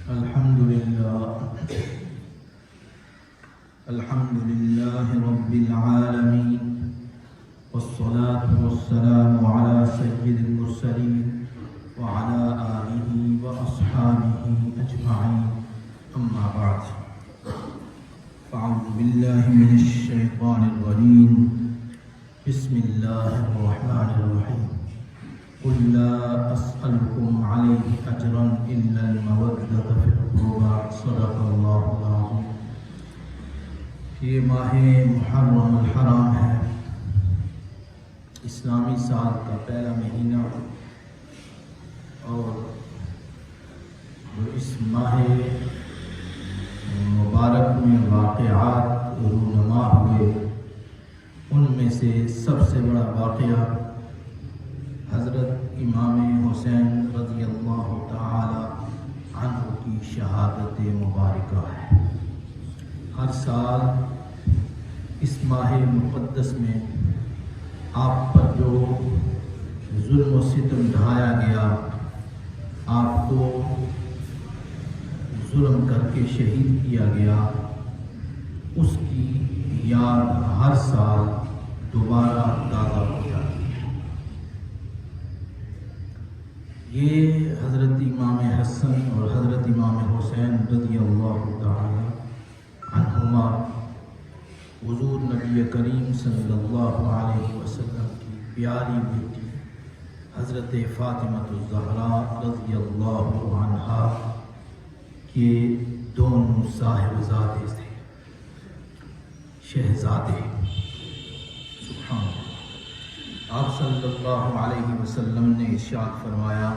الحمد لله رب العالمين والصلاة والسلام على سيد المرسلين وعلى آله وأصحابه أجمعين أما بعد فأعوذ بالله من الشيطان الرجيم بسم الله الرحمن الرحيم قل لا أسألكم عليه أجرا إلا المودة في القربى صدق الله العظيم. یہ ماہ محرم الحرام ہے، اسلامی سال کا پہلا مہینہ، اور جو اس ماہ مبارک میں واقعات رونما ہوئے ان میں سے سب سے بڑا واقعہ حضرت امام حسین رضی اللہ تعالی عنہ کی شہادت مبارکہ ہے۔ ہر سال اس ماہ مقدس میں آپ پر جو ظلم و ستم ڈھایا گیا، آپ کو ظلم کر کے شہید کیا گیا، اس کی یاد ہر سال دوبارہ تازہ ہو جاتی ہے۔ یہ حضرت امام حسن اور حضرت امام حسین رضی اللہ تعالی عنہما حضور نبی کریم صلی اللہ علیہ وسلم کی پیاری بیٹی حضرت فاطمہ الزہرا رضی اللہ عنہا کے دونوں صاحبزادے تھے، شہزادے۔ سبحان اللہ۔ آپ صلی اللہ علیہ وسلم نے ارشاد فرمایا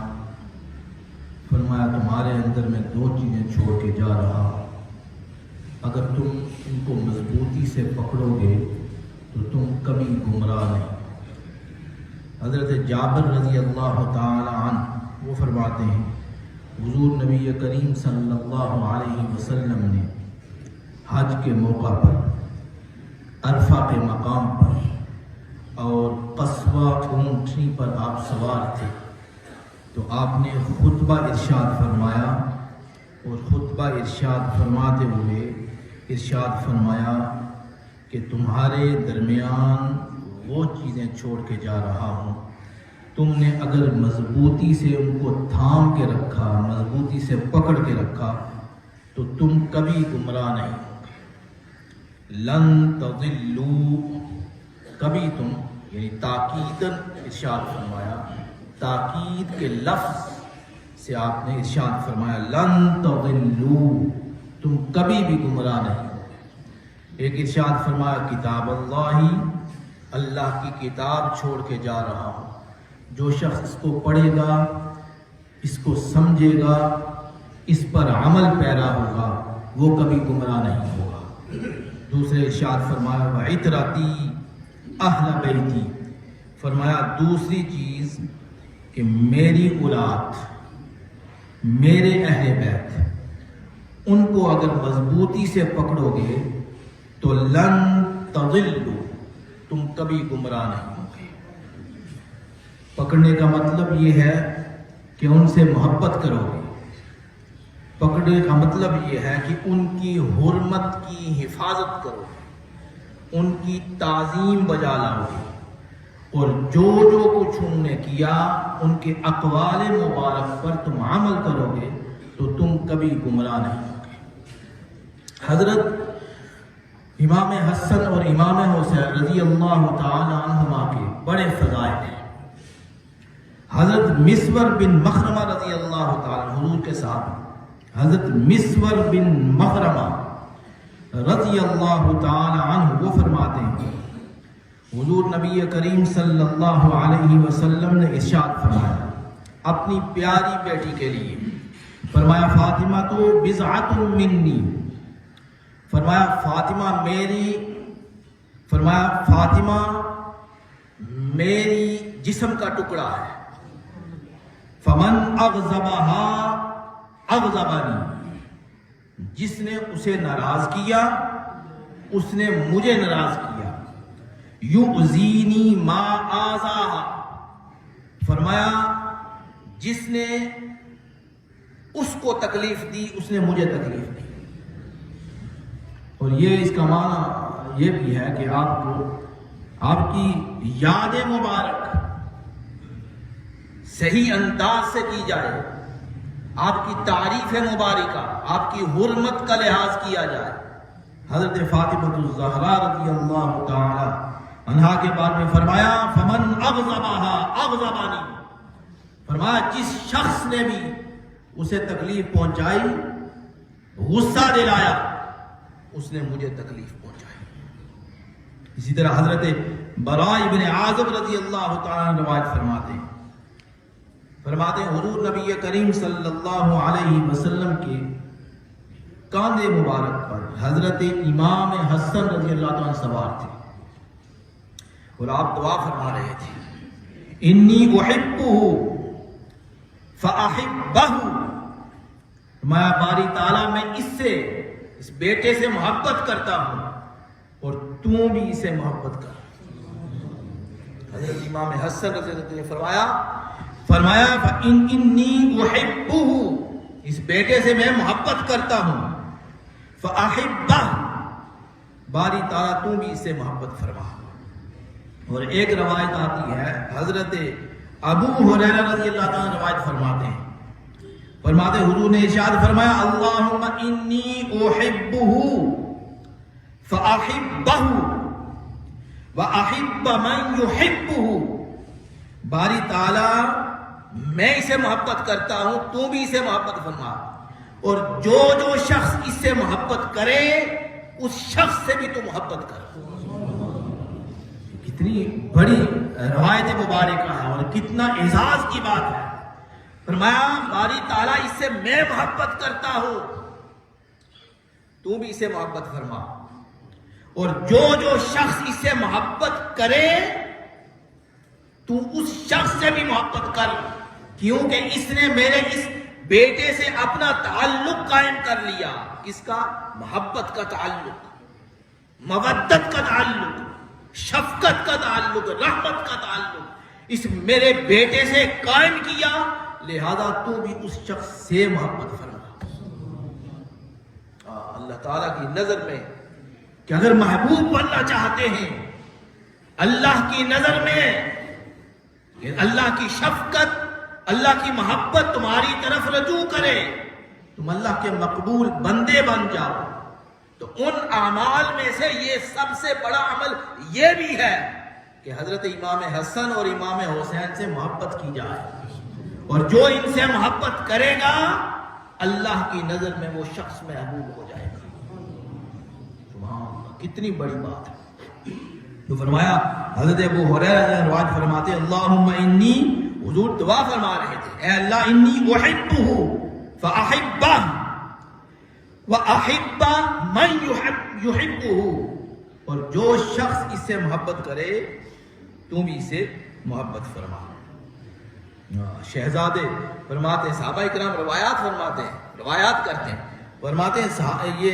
تمہارے اندر میں دو چیزیں چھوڑ کے جا رہا ہوں، اگر تم ان کو مضبوطی سے پکڑو گے تو تم کبھی گمراہ نہیں۔ حضرت جابر رضی اللہ تعالی عنہ وہ فرماتے ہیں حضور نبی کریم صلی اللہ علیہ وسلم نے حج کے موقع پر عرفہ کے مقام پر اور قصوہ اونٹنی پر آپ سوار تھے تو آپ نے خطبہ ارشاد فرمایا، اور خطبہ ارشاد فرماتے ہوئے ارشاد فرمایا کہ تمہارے درمیان وہ چیزیں چھوڑ کے جا رہا ہوں، تم نے اگر مضبوطی سے ان کو تھام کے رکھا، مضبوطی سے پکڑ کے رکھا تو تم کبھی گمراہ نہیں ہوگے۔ لن تضلوا، کبھی تم، یعنی تاکیداً ارشاد فرمایا، تاکید کے لفظ سے آپ نے ارشاد فرمایا لن تضلوا، تم کبھی بھی گمراہ نہیں ہوگے۔ ایک ارشاد فرمایا کتاب اللہ کی کتاب چھوڑ کے جا رہا ہوں، جو شخص اس کو پڑھے گا، اس کو سمجھے گا، اس پر عمل پیرا ہوگا، وہ کبھی گمراہ نہیں ہوگا۔ دوسرے ارشاد فرمایا وعطرتی اہل بیتی، فرمایا دوسری چیز کہ میری اولاد، میرے اہل بیت، ان کو اگر مضبوطی سے پکڑو گے تو لن تضلوا، تم کبھی گمراہ نہیں ہوگے۔ پکڑنے کا مطلب یہ ہے کہ ان سے محبت کرو گے، پکڑنے کا مطلب یہ ہے کہ ان کی حرمت کی حفاظت کرو گے، ان کی تعظیم بجا لاؤ گے، اور جو کچھ انہوں نے کیا ان کے اقوال مبارک پر تم عمل کرو گے تو تم کبھی گمراہ نہیں ہوگے۔ حضرت امام حسن اور امام حسین رضی اللہ تعالی عنہما کے بڑے فضائل ہیں۔ حضرت مسور بن مخرمہ رضی اللہ تعالی حضور کے ساتھ، حضرت مسور بن مخرمہ رضی اللہ تعالی عنہ وہ فرماتے ہیں حضور نبی کریم صلی اللہ علیہ وسلم نے ارشاد فرمایا اپنی پیاری بیٹی کے لیے، فرمایا فاطمہ تو بضعۃ منی، فرمایا فاطمہ میری جسم کا ٹکڑا ہے، فمن اغضبہا اغضبنی، جس نے اسے ناراض کیا اس نے مجھے ناراض کیا، یؤذینی ما آذاہا، فرمایا جس نے اس کو تکلیف دی، اس نے مجھے تکلیف دی. اور یہ اس کا معنی یہ بھی ہے کہ آپ کو آپ کی یاد مبارک صحیح انداز سے کی جائے، آپ کی تعریف مبارکہ، آپ کی حرمت کا لحاظ کیا جائے. حضرت فاطمہ الزہرا رضی اللہ تعالی عنہا کے بارے میں فرمایا فمن اغضبها اغضبانی، فرمایا جس شخص نے بھی اسے تکلیف پہنچائی، غصہ دلایا، اس نے مجھے تکلیف پہنچائی. اسی طرح حضرت براء بن عازب رضی اللہ تعالی عنہ روایت فرماتے ہیں حضور نبی کریم صلی اللہ علیہ وسلم کے کاندھے مبارک پر حضرت امام حسن رضی اللہ تعالی عنہ سوار تھے اور آپ دعا فرما رہے تھے انی احبہ فاحبہ، میں باری تعالیٰ میں اس بیٹے سے محبت کرتا ہوں اور تو بھی اسے محبت کر. حضرت امام حسن رضی اللہ عنہ نے فرمایا انی احبہ، اس بیٹے سے میں محبت کرتا ہوں، فاحبہ، باری تعالیٰ تو بھی اسے محبت فرما. اور ایک روایت آتی ہے حضرت ابو ہریرہ رضی اللہ تعالیٰ روایت فرماتے حضور نے ارشاد فرمایا اللہم انی احبہ فاحبہ واحب من یحبہ، باری تعالیٰ میں اسے محبت کرتا ہوں تو بھی اسے محبت فرما، اور جو شخص اس سے محبت کرے اس شخص سے بھی تو محبت کر. کتنی بڑی روایت مبارکہ ہے اور کتنا اعزاز کی بات ہے. فرمایا باری تعالیٰ اس سے میں محبت کرتا ہوں تو بھی اسے محبت فرما، اور جو شخص اس سے محبت کرے تو اس شخص سے بھی محبت کر، کیونکہ اس نے میرے اس بیٹے سے اپنا تعلق قائم کر لیا. کس کا؟ محبت کا تعلق، مودت کا تعلق، شفقت کا تعلق، رحمت کا تعلق اس میرے بیٹے سے قائم کیا، لہذا تو بھی اس شخص سے محبت فرما. اللہ تعالیٰ کی نظر میں کہ اگر محبوب بننا چاہتے ہیں، اللہ کی نظر میں کہ اللہ کی شفقت، اللہ کی محبت تمہاری طرف رجوع کرے، تم اللہ کے مقبول بندے بن جاؤ، تو ان اعمال میں سے یہ سب سے بڑا عمل یہ بھی ہے کہ حضرت امام حسن اور امام حسین سے محبت کی جائے، اور جو ان سے محبت کرے گا اللہ کی نظر میں وہ شخص محبوب ہو جائے گا. سبحان اللہ، کتنی بڑی بات ہے. تو فرمایا حضرت ابو ہریرہ روایت فرماتے اللہم انی، حضور دعا فرما رہے تھے اے اللہ انی احبہ فاحبہ واحب من یحبہ، اور جو شخص اس سے محبت کرے تو بھی اسے محبت فرما. شہزادے فرماتے ہیں صحابہ کرام روایات کرتے ہیں فرماتے ہیں یہ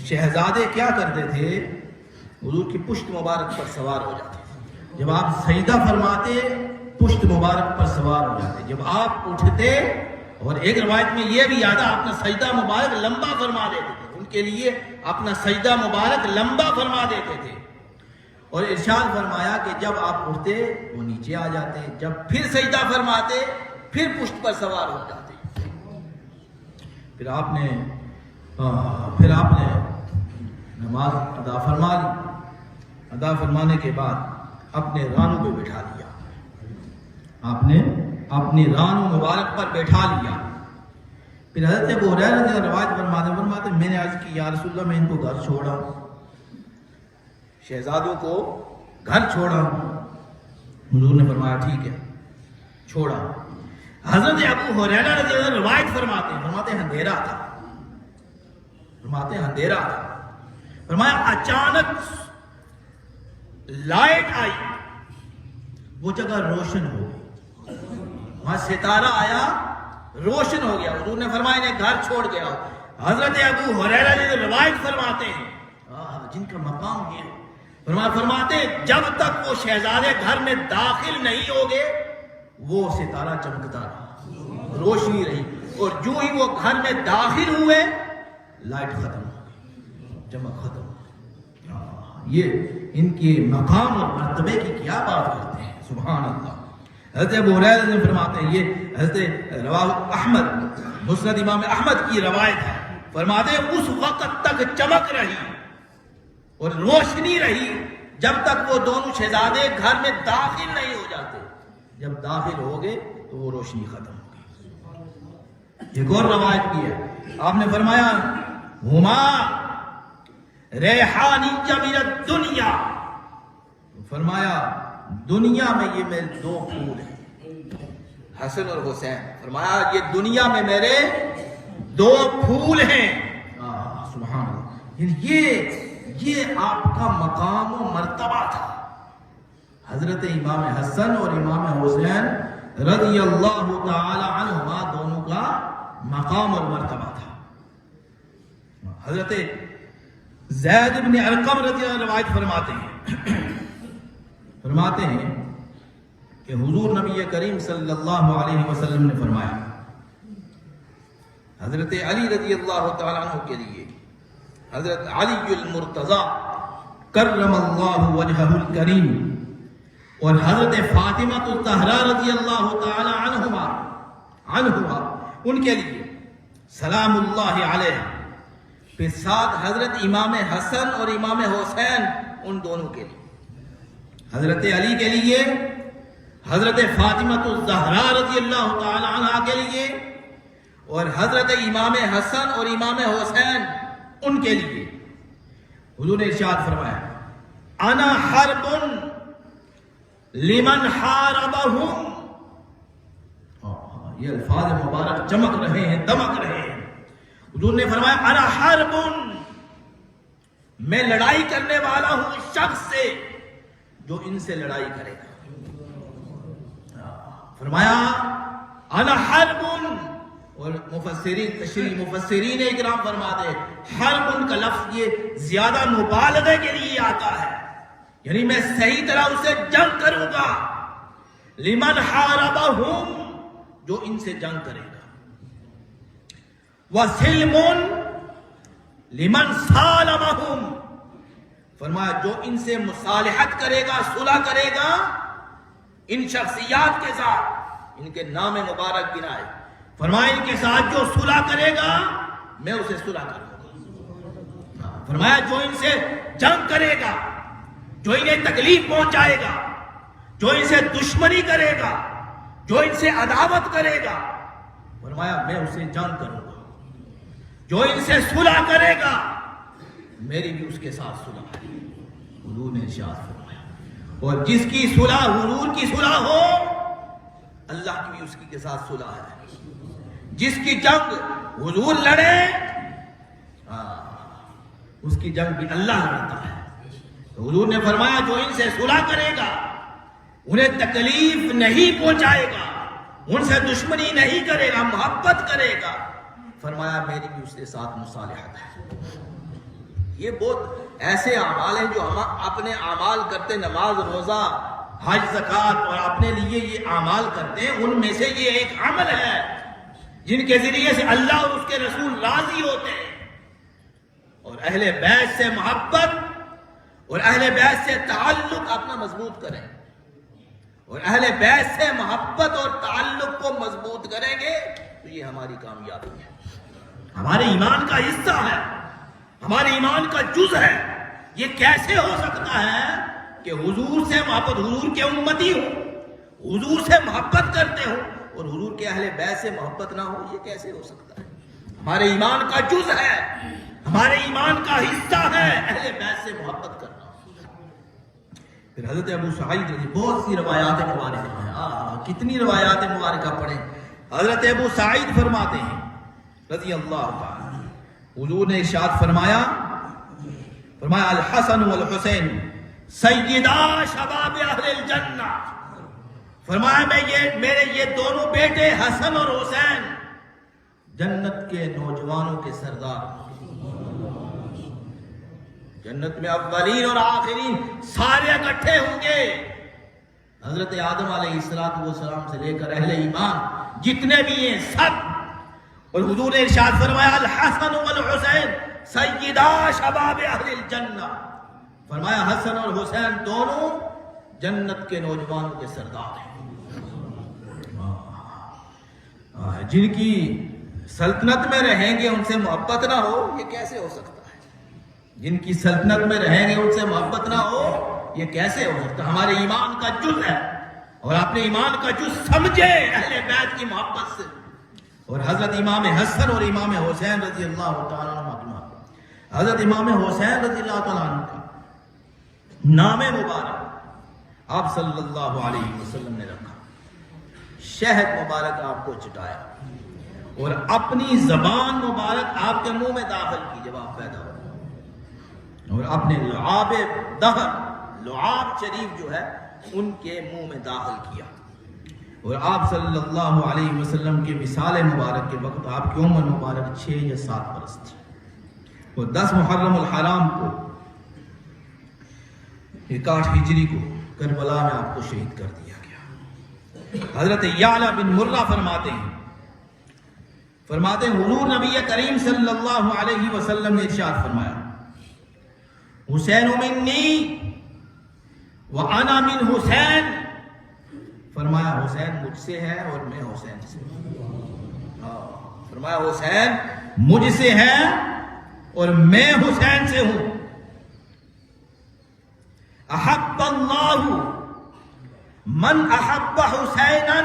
شہزادے کیا کرتے تھے، حضور کی پشت مبارک پر سوار ہو جاتے تھے. جب آپ سجدہ فرماتے پشت مبارک پر سوار ہو جاتے، جب آپ اٹھتے، اور ایک روایت میں یہ بھی یاد ہے اپنا سجدہ مبارک لمبا فرما دیتے تھے، ان کے لیے اپنا سجدہ مبارک لمبا فرما دیتے تھے. اور ارشاد فرمایا کہ جب آپ اٹھتے وہ نیچے آ جاتے، جب پھر سجدہ فرماتے پھر پشت پر سوار ہو جاتے. پھر آپ نے نماز ادا فرما لی، ادا فرمانے کے بعد اپنے رانوں پہ بٹھا لیا، آپ نے اپنی رانوں مبارک پر بیٹھا لیا. پھر حضرت ابو ہریرہ نے روایت فرماتے میں نے عرض کی یا رسول اللہ میں ان کو گھر چھوڑا ہوں، شہزادوں کو گھر چھوڑا ہوں. حضور نے فرمایا ٹھیک ہے چھوڑا. حضرت ابو ہریرہ رضی اللہ عنہ روایت فرماتے ہیں اندھیرا تھا، فرمایا اچانک لائٹ آئی، وہ جگہ روشن ہو گئی، وہاں ستارہ آیا روشن ہو گیا. حضور نے فرمایا انہیں گھر چھوڑ گیا. حضرت ابو ہریرہ نے روایت فرماتے ہیں جن کا مقام یہ فرماتے جب تک وہ شہزادے گھر میں داخل نہیں ہوگے وہ ستارہ چمکتا رہا، روشنی رہی. اور جو ہی وہ گھر میں داخل ہوئے لائٹ ختم ہو گئی، چمک ختم ہو گئی۔ یہ ان کے مقام اور مرتبے کی کیا بات کرتے ہیں، سبحان اللہ۔ حضرت ابو ہریرہ نے فرماتے ہیں، یہ حضرت رواہ احمد مسند امام احمد کی روایت ہے، فرماتے ہیں اس وقت تک چمک رہی اور روشنی رہی جب تک وہ دونوں شہزادے گھر میں داخل نہیں ہو جاتے، جب داخل ہو گئے تو وہ روشنی ختم ہو گئی۔ ایک اور روایت کی ہے، آپ نے فرمایا ہما ریحانی من الدنیا، فرمایا دنیا میں یہ میرے دو پھول ہیں، حسن اور حسین، فرمایا یہ دنیا میں میرے دو پھول ہیں۔ سبحان اللہ، یہ آپ کا مقام و مرتبہ تھا۔ حضرت امام حسن اور امام حسین رضی اللہ تعالی عنہما دونوں کا مقام اور مرتبہ تھا۔ حضرت زید بن ارقم رضی اللہ عنہ روایت فرماتے ہیں کہ حضور نبی کریم صلی اللہ علیہ وسلم نے فرمایا حضرت علی رضی اللہ تعالیٰ عنہ کے لیے، حضرت علی المرتضی کرم اللہ وجہہ الکریم اور حضرت فاطمہ الزہرا رضی اللہ تعالی عنہما ان کے لیے سلام اللہ علیہ، پھر ساتھ حضرت امام حسن اور امام حسین ان دونوں کے لیے، حضرت علی کے لیے، حضرت فاطمہ الزہرا رضی اللہ تعالی عنہ کے لیے اور حضرت امام حسن اور امام حسین ان کے لیے حضور نے ارشاد فرمایا انا حرب لمن حاربہم۔ یہ الفاظ مبارک چمک رہے ہیں، دمک رہے ہیں۔ حضور نے فرمایا انا حرب، میں لڑائی کرنے والا ہوں اس شخص سے جو ان سے لڑائی کرے گا۔ فرمایا انا حرب، اور مفسرین اکرام فرماتے ہیں حرب کا لفظ یہ زیادہ مبالغے کے لیے آتا ہے، یعنی میں صحیح طرح اسے جنگ کروں گا، لمن حاربہم، جو ان سے جنگ کرے گا، وسلم لمن سالمہم، فرمایا جو ان سے مصالحت کرے گا، صلح کرے گا، ان شخصیات کے ساتھ ان کے نام مبارک گنائے، فرمایا ان کے ساتھ جو صلح کرے گا میں اسے صلح کروں گا، فرمایا جو ان سے جنگ کرے گا، جو انہیں تکلیف پہنچائے گا، جو ان سے دشمنی کرے گا، جو ان سے عداوت کرے گا، فرمایا میں اسے جنگ کروں گا، جو ان سے صلح کرے گا میری بھی اس کے ساتھ صلح ہے، حضور نے ارشاد فرمایا۔ اور جس کی صلح حضور کی صلح ہو اللہ کی بھی اس کی کے ساتھ صلح ہے، جس کی جنگ حضور لڑے اس کی جنگ بھی اللہ لڑتا ہے۔ تو حضور نے فرمایا جو ان سے صلح کرے گا، انہیں تکلیف نہیں پہنچائے گا، ان سے دشمنی نہیں کرے گا، محبت کرے گا، فرمایا میری بھی اس کے ساتھ مصالحت ہے۔ یہ بہت ایسے اعمال ہیں جو ہم اپنے اعمال کرتے، نماز، روزہ، حج، زکوٰۃ، اور اپنے لیے یہ اعمال کرتے ہیں، ان میں سے یہ ایک عمل ہے جن کے ذریعے سے اللہ اور اس کے رسول راضی ہوتے ہیں، اور اہل بیت سے محبت اور اہل بیت سے تعلق اپنا مضبوط کریں، اور اہل بیت سے محبت اور تعلق کو مضبوط کریں گے تو یہ ہماری کامیابی ہے، ہمارے ایمان کا حصہ ہے، ہمارے ایمان کا جز ہے۔ یہ کیسے ہو سکتا ہے کہ حضور سے محبت، حضور کے امتی ہو، حضور سے محبت کرتے ہو اور حضور کے اہل بیت سے محبت نہ ہو؟ یہ کیسے ہو سکتا ہے؟ ہمارے ایمان کا جز ہے، ہمارے ایمان کا حصہ ہے اہل بیت سے محبت کرنا۔ پھر حضرت ابو سعید رضی، بہت سی روایات مبارکہ ہیں، کتنی روایات مبارکہ پڑھیں۔ حضرت ابو سعید فرماتے ہیں رضی اللہ تعالی، حضور نے ارشاد فرمایا الحسن والحسین سیدا شباب اہل الجنہ، فرمایا میرے یہ دونوں بیٹے حسن اور حسین جنت کے نوجوانوں کے سردار، جنت میں اولین اور آخرین سارے اکٹھے ہوں گے، حضرت آدم علیہ السلام سے لے کر اہل ایمان جتنے بھی ہیں سب اور حضور نے ارشاد فرمایا الحسن والحسین سیدا شباب اہل الجنہ، فرمایا حسن اور حسین دونوں جنت کے نوجوانوں کے سردار ہیں، جن کی سلطنت میں رہیں گے ان سے محبت نہ ہو، یہ کیسے ہو سکتا ہے؟ جن کی سلطنت میں رہیں گے ان سے محبت نہ ہو، یہ کیسے ہو سکتا ہے؟ ہمارے ایمان کا جز ہے، اور اپنے ایمان کا جز سمجھے اہل بیت کی محبت سے۔ اور حضرت امام حسن اور امام حسین رضی اللہ تعالیٰ عنہ، حضرت امام حسین رضی اللہ تعالیٰ عنہ کا نام مبارک آپ صلی اللہ علیہ وسلم نے رکھا، شہد مبارک آپ کو چٹایا، اور اپنی زبان مبارک آپ کے منہ میں داخل کی جب آپ پیدا ہوئے، اور اپنے لعاب دہر، لعاب شریف جو ہے ان کے منہ میں داخل کیا۔ اور آپ صلی اللہ علیہ وسلم کے وصال مبارک کے وقت آپ کی عمر مبارک 6 یا 7 برس تھی، اور 10 محرم الحرام کو 61 ہجری کو کربلا میں آپ کو شہید کر دیا گیا۔ حضرت یعلا بن مرہ فرماتے ہیں حضور نبی کریم صلی اللہ علیہ وسلم نے ارشاد فرمایا حسین منی وانا من حسین، فرمایا حسین مجھ سے ہے اور میں حسین سے ہوں، فرمایا حسین مجھ سے ہے اور میں حسین سے ہوں۔ احب اللہ من احب حسینا،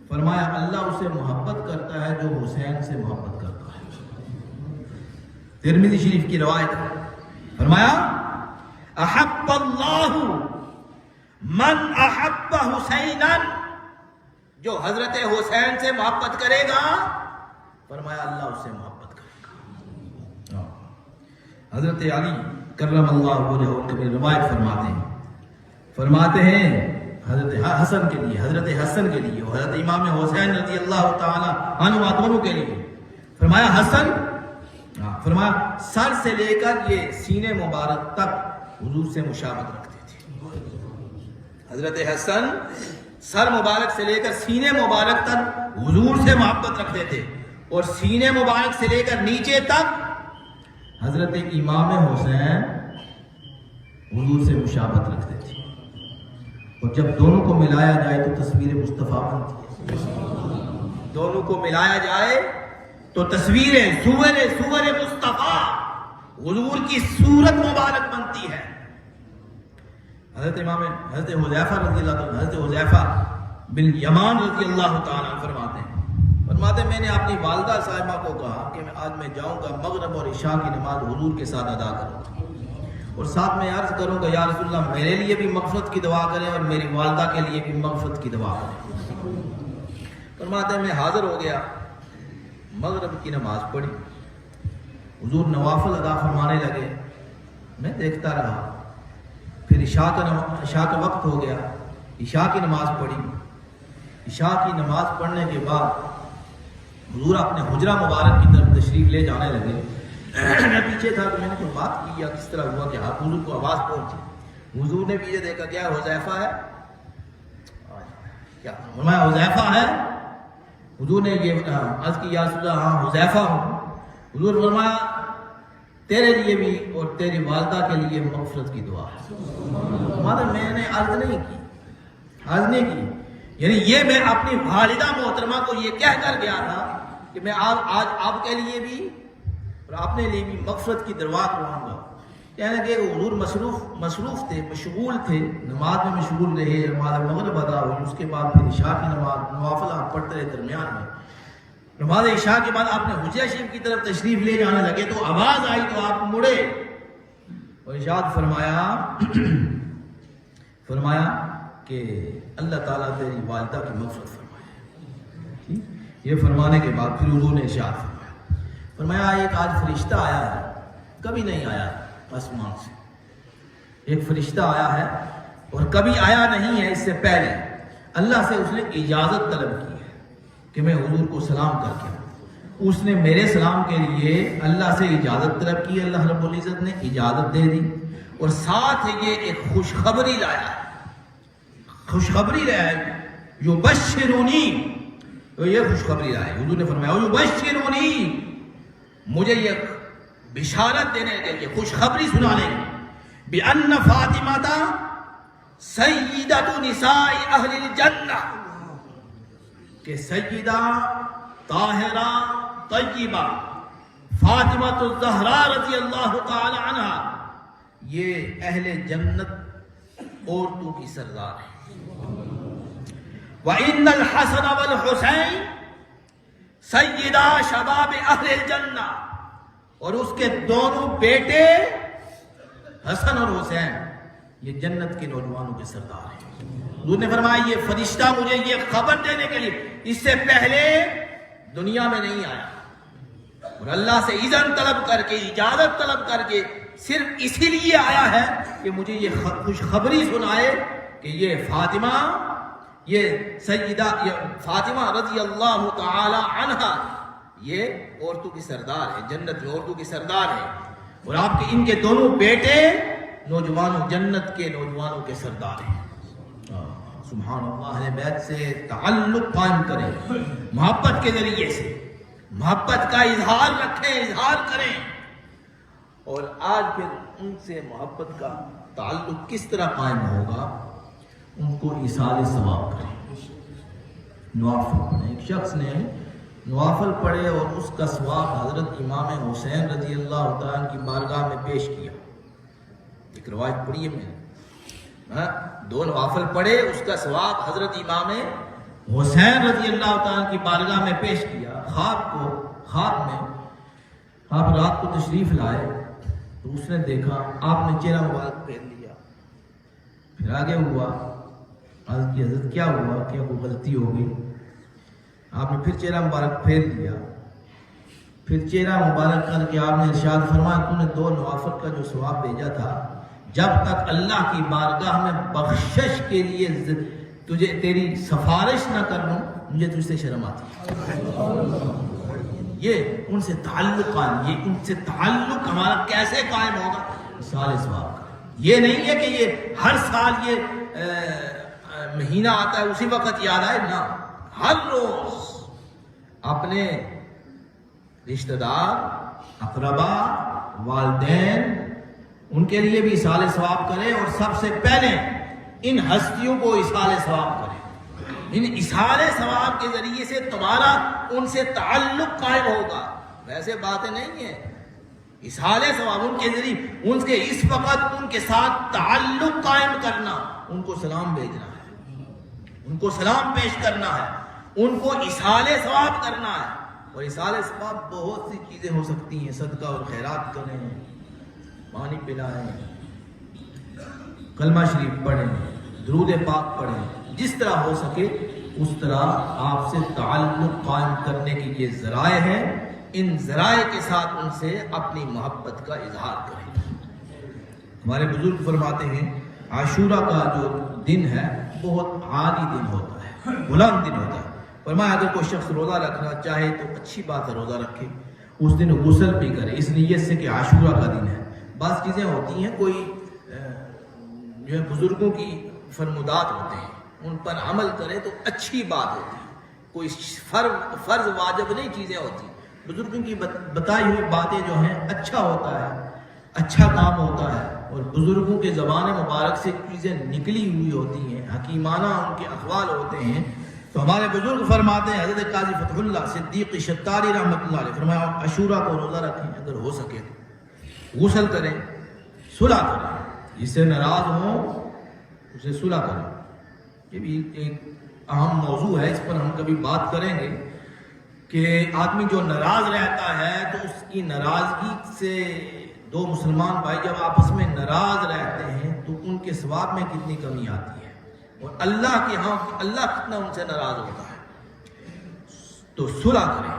فرمایا اللہ اسے محبت کرتا ہے جو حسین سے محبت کرتا ہے۔ ترمذی شریف کی روایت ہے، فرمایا احب اللہ من احب حسینا، جو حضرت حسین سے محبت کرے گا فرمایا اللہ اس سے محبت کرے گا۔ حضرت علی کرم اللہ وجہہ کبھی روایت فرماتے ہیں حضرت حسن کے لیے، حضرت حسن کے لیے اور حضرت امام حسین رضی اللہ تعالی عنہ دونوں کے لیے، فرمایا حسن، فرمایا سر سے لے کر یہ سینے مبارک تک حضور سے مشابہت رکھتے تھے۔ حضرت حسن سر مبارک سے لے کر سینے مبارک تک حضور سے محبت رکھتے تھے، اور سینے مبارک سے لے کر نیچے تک حضرت امام حسین حضور سے مشابہت رکھتے تھے، اور جب دونوں کو ملایا جائے تو تصویر مصطفیٰ بنتی ہے، دونوں کو ملایا جائے تو تصویر صور مصطفیٰ حضور کی صورت مبارک بنتی ہے۔ حضرت حذیفہ رضی اللہ تعالیٰ، حضرت حذیفہ بن یمان رضی اللہ تعالیٰ فرماتے ہیں میں نے اپنی والدہ صاحبہ کو کہا کہ آج میں جاؤں گا مغرب اور عشاء کی نماز حضور کے ساتھ ادا کروں گا، اور ساتھ میں عرض کروں گا یا رسول اللہ میرے لیے بھی مغفرت کی دعا کریں اور میری والدہ کے لیے بھی مغفرت کی دعا کریں۔ فرماتے ہیں میں حاضر ہو گیا، مغرب کی نماز پڑھی، حضور نوافل ادا فرمانے لگے، میں دیکھتا رہا، پھر عشاء کا وقت ہو گیا، عشاء کی نماز پڑھی، عشاء کی نماز پڑھنے کے بعد حضور اپنے حجرہ مبارک کی طرف تشریف لے جانے لگے۔ میں پیچھے تھا تو میں نے کوئی بات کی یا کس طرح ہوا کہ آپ حضور کو آواز پہنچی، حضور نے پیچھے دیکھا کیا حذیفہ ہے، کیا فرمایا حذیفہ ہے، حضور نے یہ عرض کی یا رسول اللہ ہاں حذیفہ ہوں، حضور فرمایا تیرے لیے بھی اور تیری والدہ کے لیے مغفرت کی دعا ہے۔ میں نے عرض نہیں کی، یعنی یہ میں اپنی والدہ محترمہ کو یہ کہہ کر گیا تھا کہ میں آج آپ کے لیے بھی اور اپنے لیے بھی مغفرت کی دروا کرواؤں گا۔ کہنے لگے کہ حضور مصروف تھے، مشغول تھے، نماز میں مشغول رہے، نماز مغرب ادا ہوئی، اس کے بعد پھر عشاء کی نماز نوافل آپ پڑھتے رہے، درمیان میں نماز عشاء کے بعد آپ نے حجرہ شریف کی طرف تشریف لے جانے لگے تو آواز آئی تو آپ مڑے اور ارشاد فرمایا کہ اللہ تعالیٰ تیری والدہ کی مغفرت فرمائے۔ یہ فرمانے کے بعد پھر حضور نے ارشاد فرمایا ایک آج فرشتہ آیا ہے، کبھی نہیں آیا آسمان سے، ایک فرشتہ آیا ہے اور کبھی آیا نہیں ہے اس سے پہلے، اللہ سے اس نے اجازت طلب کی ہے کہ میں حضور کو سلام کر کے آؤں۔ اس نے میرے سلام کے لیے اللہ سے اجازت طلب کی، اللہ رب العزت نے اجازت دے دی، اور ساتھ یہ ایک خوشخبری لایا ہے، خوشخبری لایا ہے، یبشرونی تو یہ خوشخبری آئی. حضور نے فرمایا یبشرونی، مجھے یہ بشارت دینے کے لیے، خوشخبری سنانے بأن فاطمہ سیدۃ نساء اہل الجنہ، کہ سیدہ طاہرہ طیبہ فاطمہ الزہراء رضی اللہ تعالی عنہ یہ اہل جنت عورتوں کی سردار ہے. وَإِنَّ الْحَسَنَ وَالْحُسَيْنَ سیدہ شباب اہل الجنہ، اور اس کے دونوں بیٹے حسن اور حسین یہ جنت کے نوجوانوں کے سردار ہیں. حضور نے فرمایا یہ فرشتہ مجھے یہ خبر دینے کے لیے اس سے پہلے دنیا میں نہیں آیا، اور اللہ سے اذن طلب کر کے، اجازت طلب کر کے صرف اسی لیے آیا ہے کہ مجھے یہ خوشخبری سنائے کہ یہ فاطمہ، یہ سیدہ یہ فاطمہ رضی اللہ تعالی عنہا یہ عورتوں کی سردار ہے، جنت میں عورتوں کی سردار ہے، اور آپ کے ان کے دونوں بیٹے نوجوانوں، جنت کے نوجوانوں کے سردار ہیں. سبحان اللہ. اہل بیت سے تعلق قائم کریں، محبت کے ذریعے سے محبت کا اظہار رکھیں، اظہار کریں. اور آج پھر ان سے محبت کا تعلق کس طرح قائم ہوگا؟ ان کو ایصال ثواب کریں. نوافل پڑھیں. ایک شخص نے نوافل پڑھے اور اس کا ثواب حضرت امام حسین رضی اللہ تعالیٰ عنہ کی بارگاہ میں پیش کیا. ایک روایت پڑھی ہے میں نے، 2 نوافل پڑھے، اس کا ثواب حضرت امام حسین رضی اللہ تعالیٰ کی بارگاہ میں پیش کیا. خواب میں آپ رات کو تشریف لائے تو اس نے دیکھا آپ نے چہرہ مبارک پھیر لیا. پھر آگے ہوا، عرض کی حضرت کیا ہوا، کیا کوئی غلطی ہو گئی؟ آپ نے پھر چہرہ مبارک پھیر لیا. پھر چہرہ مبارک کر کے آپ نے ارشاد فرمایا تو نے 2 نوافل کا جو ثواب بھیجا تھا، جب تک اللہ کی بارگاہ میں بخشش کے لیے تجھے تیری سفارش نہ کر لوں مجھے تجھ سے شرم آتی. یہ ان سے تعلق قائم، یہ ان سے تعلق ہمارا کیسے قائم ہوگا؟ سال ثواب کا. یہ نہیں ہے کہ یہ ہر سال یہ مہینہ آتا ہے اسی وقت یاد آئے، نہ، ہر روز اپنے رشتہ دار، اقربا، والدین ان کے لیے بھی ایصال ثواب کریں، اور سب سے پہلے ان ہستیوں کو ایصال ثواب کریں. ان ایصال ثواب کے ذریعے سے تمہارا ان سے تعلق قائم ہوگا. ویسے باتیں نہیں ہیں، ایصال ثواب ان کے ذریعے ان کے اس وقت ان کے ساتھ تعلق قائم کرنا، ان کو سلام بھیجنا ہے، ان کو سلام پیش کرنا ہے، ان کو ایصال ثواب کرنا ہے. اور ایصال ثواب بہت سی چیزیں ہو سکتی ہیں، صدقہ اور خیرات کریں، پانی پلائیں، کلمہ شریف پڑھیں، درود پاک پڑھیں، جس طرح ہو سکے اس طرح آپ سے تعلق قائم کرنے کے یہ ذرائع ہیں. ان ذرائع کے ساتھ ان سے اپنی محبت کا اظہار کریں. ہمارے بزرگ فرماتے ہیں عاشورہ کا جو دن ہے بہت عالی دن ہوتا ہے، بلند دن ہوتا ہے. فرمایا اگر کوئی شخص روزہ رکھنا چاہے تو اچھی بات ہے، روزہ رکھے، اس دن غسل بھی کرے اس نیت سے کہ عاشورہ کا دن ہے. بعض چیزیں ہوتی ہیں، کوئی جو ہے بزرگوں کی فرمودات ہوتے ہیں ان پر عمل کرے تو اچھی بات ہوتی ہے. کوئی فرض واجب نہیں چیزیں ہوتی، بزرگوں کی بتائی ہوئی باتیں جو ہیں اچھا ہوتا ہے، اچھا کام ہوتا ہے. اور بزرگوں کے زبان مبارک سے چیزیں نکلی ہوئی ہوتی ہیں، حکیمانہ ان کے اقوال ہوتے ہیں. تو ہمارے بزرگ فرماتے ہیں، حضرت قاضی فتح اللہ صدیق شتاری رحمۃ اللہ علیہ فرمایا عاشورہ کو روزہ رکھیں، اگر ہو سکے تو غسل کریں، صلح کریں، جس سے ناراض ہوں اسے صلح کریں. یہ بھی ایک اہم موضوع ہے، اس پر ہم کبھی بات کریں گے کہ آدمی جو ناراض رہتا ہے تو اس کی ناراضگی سے 2 مسلمان بھائی جب آپس میں ناراض رہتے ہیں تو ان کے ثواب میں کتنی کمی آتی ہے، اور اللہ کے ہاں اللہ کتنا ان سے ناراض ہوتا ہے. تو صلح کریں،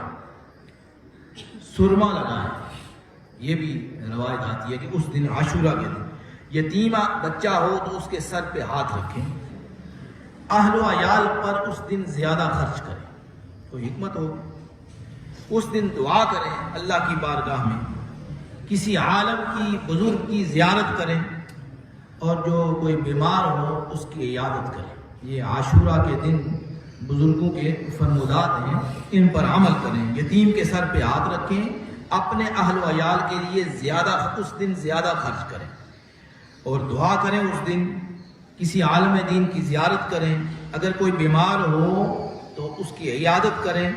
سرما لگائیں. یہ بھی روایت آتی ہے کہ اس دن عاشورہ کے دن یتیمہ بچہ ہو تو اس کے سر پہ ہاتھ رکھیں، اہل و عیال پر اس دن زیادہ خرچ کریں. کوئی حکمت ہو، اس دن دعا کریں اللہ کی بارگاہ میں، کسی عالم کی بزرگ کی زیارت کریں، اور جو کوئی بیمار ہو اس کی عیادت کریں. یہ عاشورہ کے دن بزرگوں کے فرمودات ہیں، ان پر عمل کریں۔ یتیم کے سر پہ ہاتھ رکھیں، اپنے اہل و عیال کے لیے اس دن زیادہ خرچ کریں، اور دعا کریں اس دن، کسی عالم دین کی زیارت کریں، اگر کوئی بیمار ہو تو اس کی عیادت کریں،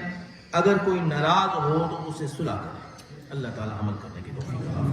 اگر کوئی ناراض ہو تو اسے صلح کریں۔ اللہ تعالی عمل کرنے کی توفیق عطا فرمائے۔